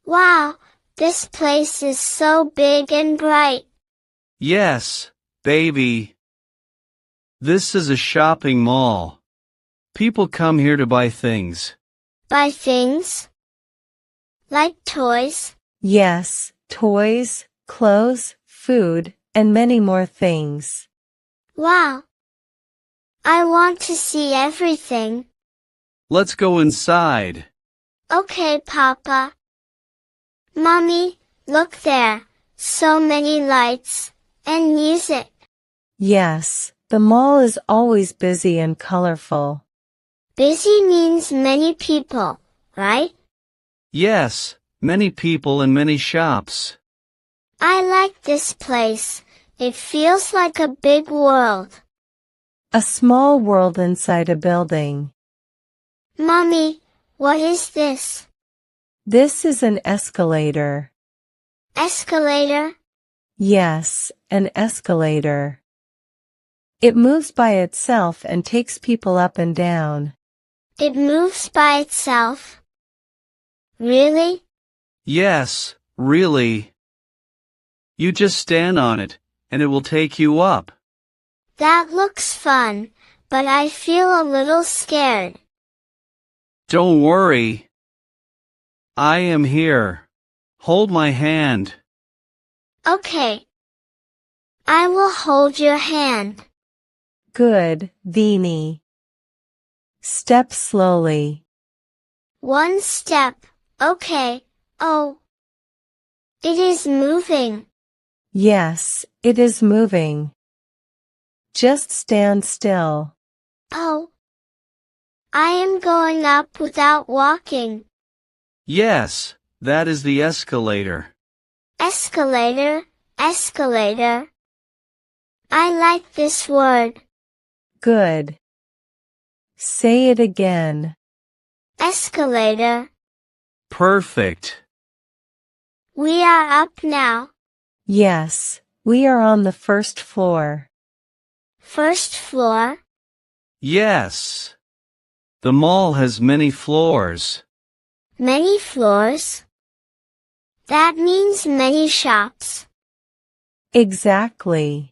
Wow, this place is so big and bright. Yes, baby. This is a shopping mall. People come here to buy things. Buy things? Like toys? Yes, toys, clothes, food, and many more things. Wow. I want to see everything. Let's go inside. Okay, Papa. Mommy, look there. So many lights and music. Yes, the mall is always busy and colorful. Busy means many people, right? Yes, many people and many shops. I like this place. It feels like a big world. A small world inside a building. Mommy, what is this? This is an escalator. Escalator? Yes, an escalator. It moves by itself and takes people up and down. It moves by itself? Really? Yes, really. You just stand on it, and it will take you up. That looks fun, but I feel a little scared. Don't worry. I am here. Hold my hand. Okay. I will hold your hand. Good, Vini. Step slowly. One step, okay. Oh. It is moving. Yes, it is moving. Just stand still. Oh. I am going up without walking. Yes, that is the escalator. Escalator, escalator. I like this word. Good. Say it again. Escalator. Perfect. We are up now. Yes, we are on the first floor. First floor? Yes. The mall has many floors. Many floors? That means many shops. Exactly.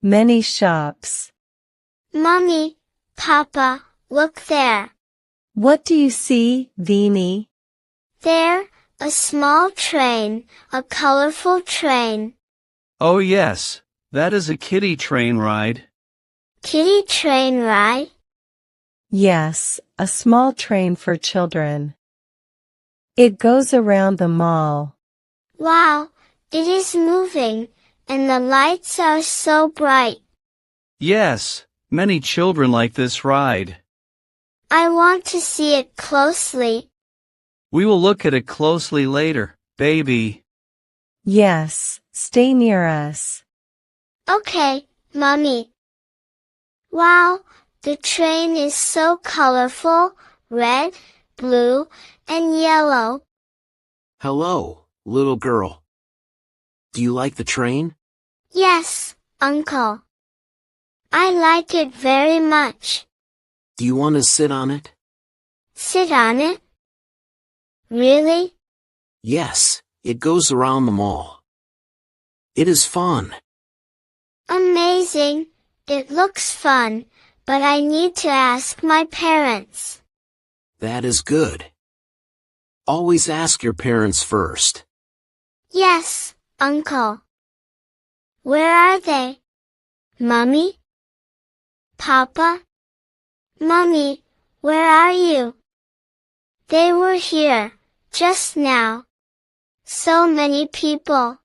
Many shops. Mommy, Papa, look there. What do you see, Vini? There, a small train, a colorful train. Oh yes, that is a kiddie train ride. Kiddie train ride? Yes, a small train for children. It goes around the mall. Wow, it is moving, and the lights are so bright. Yes, many children like this ride. I want to see it closely. We will look at it closely later, baby. Yes, stay near us. Okay, Mommy. Wow, the train is so colorful, red, blue, and yellow. Hello, little girl. Do you like the train? Yes, Uncle. I like it very much. Do you want to sit on it? Sit on it? Really? Yes, it goes around the mall. It is fun. Amazing. It looks fun, but I need to ask my parents. That is good. Always ask your parents first. Yes, Uncle. Where are they? Mommy? Papa? Mommy, where are you? They were here, just now. So many people.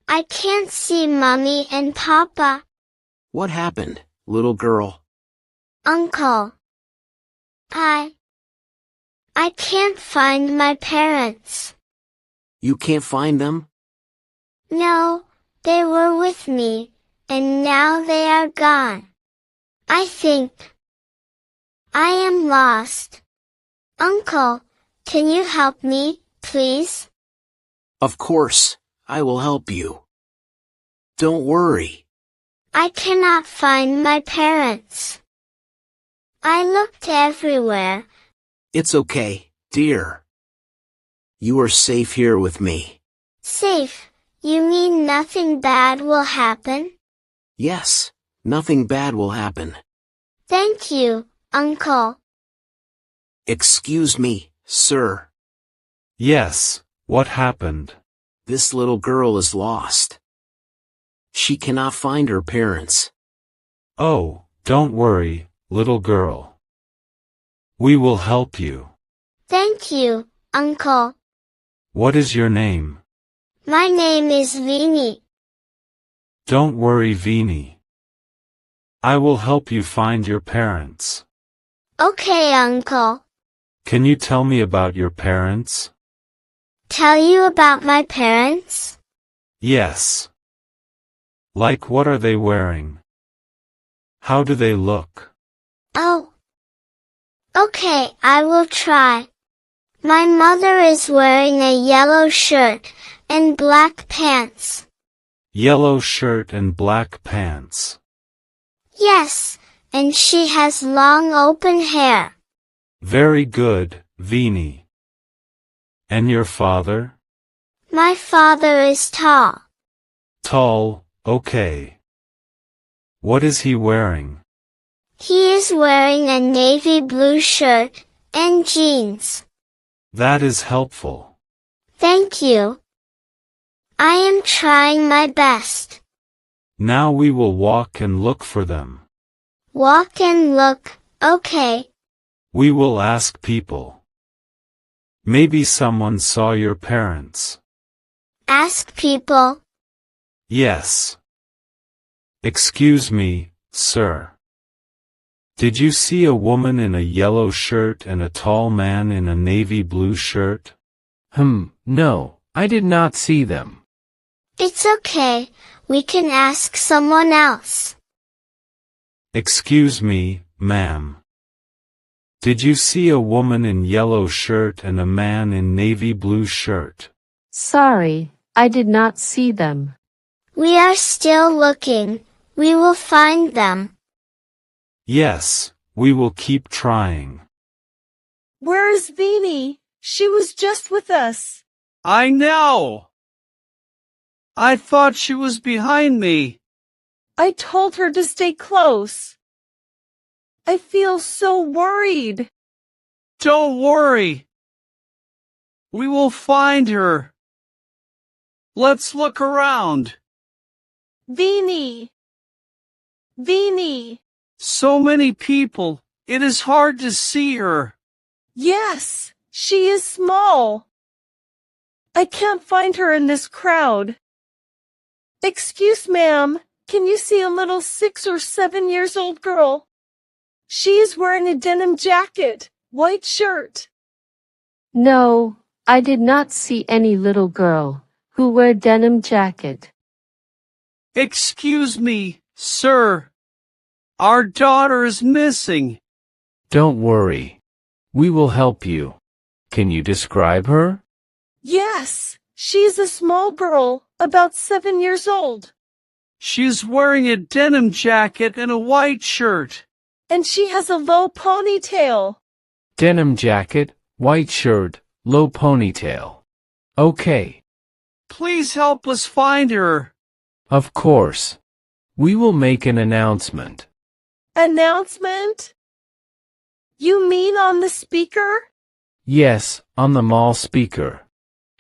I can't see Mommy and Papa. What happened, little girl? Uncle. I can't find my parents. You can't find them? No, they were with me, and now they are gone. I think I am lost. Uncle, can you help me, please? Of course, I will help you. Don't worry. I cannot find my parents. I looked everywhere. It's okay, dear. You are safe here with me. Safe? You mean nothing bad will happen? Yes, nothing bad will happen. Thank you, Uncle. Excuse me, sir. Yes, what happened? This little girl is lost. She cannot find her parents. Oh, don't worry, little girl. We will help you. Thank you, Uncle. What is your name? My name is Vini. Don't worry, Vini. I will help you find your parents. Okay, Uncle. Can you tell me about your parents? Tell you about my parents? Yes. Like, what are they wearing? How do they look? Oh. Okay, I will try. My mother is wearing a yellow shirt and black pants. Yellow shirt and black pants. Yes, and she has long open hair. Very good, Vini. And your father? My father is tall. Tall, okay. What is he wearing? He is wearing a navy blue shirt and jeans. That is helpful. Thank you. I am trying my best. Now we will walk and look for them. Walk and look, okay. We will ask people. Maybe someone saw your parents. Ask people. Yes. Excuse me, sir. Did you see a woman in a yellow shirt and a tall man in a navy blue shirt? No, I did not see them. It's okay, we can ask someone else. Excuse me, ma'am. Did you see a woman in yellow shirt and a man in navy blue shirt? Sorry, I did not see them. We are still looking. We will find them. Yes, we will keep trying. Where is Vini? She was just with us. I know! I thought she was behind me. I told her to stay close. I feel so worried. Don't worry. We will find her. Let's look around. Vini! Vini! So many people, it is hard to see her. Yes, she is small. I can't find her in this crowd. Excuse ma'am, can you see a little 6 or 7 years old girl? She is wearing a denim jacket, white shirt. No, I did not see any little girl who wear denim jacket. Excuse me, sir. Our daughter is missing. Don't worry. We will help you. Can you describe her? Yes, she is a small girl, about 7 years old. She's wearing a denim jacket and a white shirt. And she has a low ponytail. Denim jacket, white shirt, low ponytail. Okay. Please help us find her. Of course. We will make an announcement. Announcement? You mean on the speaker? Yes, on the mall speaker.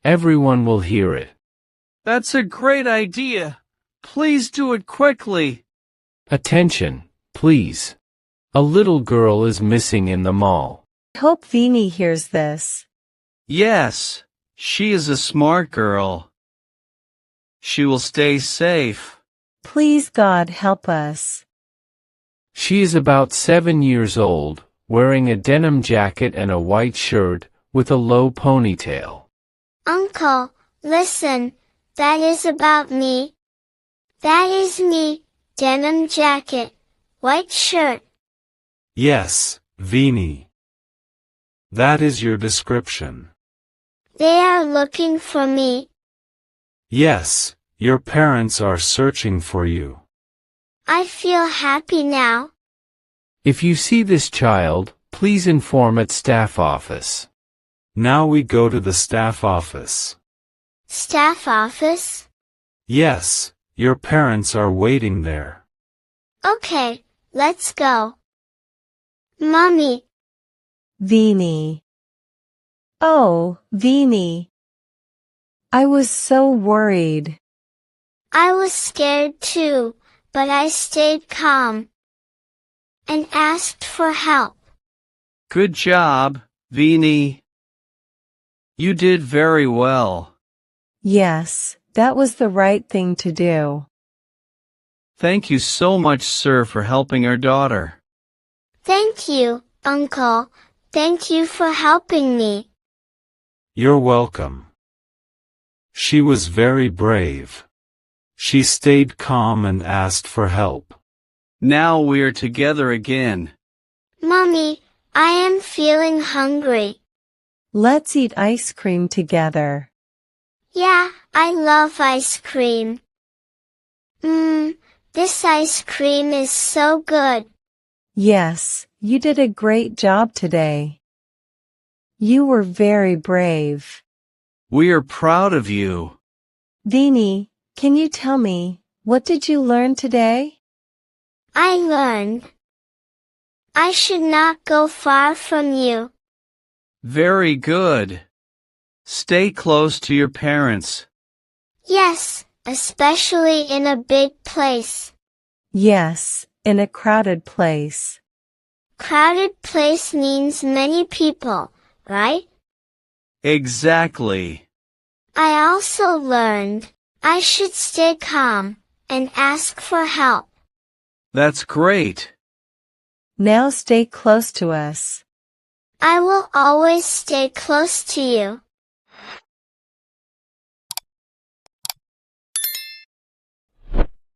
Everyone will hear it. That's a great idea. Please do it quickly. Attention, please. A little girl is missing in the mall. I hope Vini hears this. Yes, she is a smart girl. She will stay safe. Please God help us. She is about 7 years old, wearing a denim jacket and a white shirt, with a low ponytail. Uncle, listen, that is about me. That is me, denim jacket, white shirt. Yes, Vini. That is your description. They are looking for me. Yes, your parents are searching for you. I feel happy now. If you see this child, please inform at staff office. Now we go to the staff office. Staff office? Yes, your parents are waiting there. Okay, let's go. Mommy. Vini. Oh, Vini. I was so worried. I was scared too, but I stayed calm and asked for help. Good job, Vini. You did very well. Yes, that was the right thing to do. Thank you so much, sir, for helping our daughter. Thank you, Uncle. Thank you for helping me. You're welcome. She was very brave. She stayed calm and asked for help. Now we're together again. Mommy, I am feeling hungry. Let's eat ice cream together. Yeah, I love ice cream. This ice cream is so good. Yes, you did a great job today. You were very brave. We are proud of you. Vini, can you tell me, what did you learn today? I learned I should not go far from you. Very good. Stay close to your parents. Yes, especially in a big place. Yes, in a crowded place. Crowded place means many people, right? Exactly. I also learned I should stay calm and ask for help. That's great. Now stay close to us. I will always stay close to you.